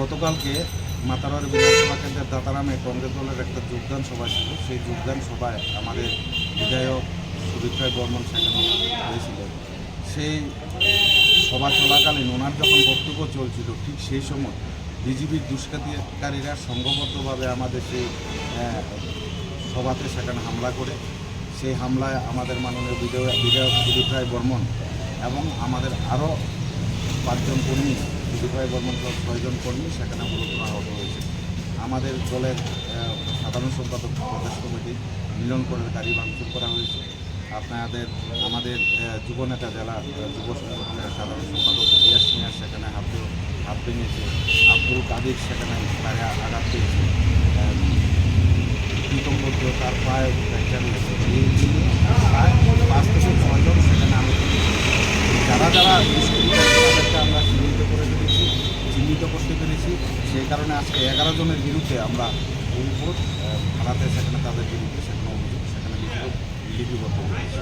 গতকালকে মাতারবাড়ি বিধানসভা কেন্দ্রের দাতারামে কংগ্রেস দলের একটা যোগদান সভা ছিল। সেই যোগদান সভায় আমাদের বিধায়ক সুদীপ রায় বর্মন সেখানে হয়েছিলেন। সেই সভা চলাকালীন ওনার যখন বক্তব্য চলছিল, ঠিক সেই সময় বিজেপির দুষ্কৃতিকারীরা সংঘবদ্ধভাবে আমাদের সেই সভাতে সেখানে হামলা করে, সেই হামলায় আমাদের মাননীয় বিধায়ক সুদীপ রায় বর্মন এবং আমাদের আরও 5 জন কর্মী, সুদীপ রায় বর্মন সহ 6 জন কর্মী সেখানে গুরুতর আহত হয়েছে। আমাদের দলের সাধারণ সম্পাদক প্রদেশ কমিটি মিলনপুরের গাড়ি ভাঙচুর করা হয়েছে। আমাদের যুবনেতা জেলা যুব সংগঠনের সাধারণ সম্পাদক রিয়াজ মিয়া সেখানে হাত ভেঙেছে। আব্দুল কাদির সেখানে পায়ে আঘাত পেয়েছে। প্রীতম বৌদ্ধ তার পায়ে ফ্র্যাকচার হয়েছে। এই প্রায় 5 থেকে 6 জন সেখানে আহত হয়েছে। যারা তাদেরকে আমরা চিহ্নিত করতে পেরেছি। সেই কারণে আজকে 11 জনের বিরুদ্ধে আমরা রিপোর্ট থানাতে সেখানে তাদের বিরুদ্ধে সেখানে অভিযোগ লিপিবদ্ধ করেছি।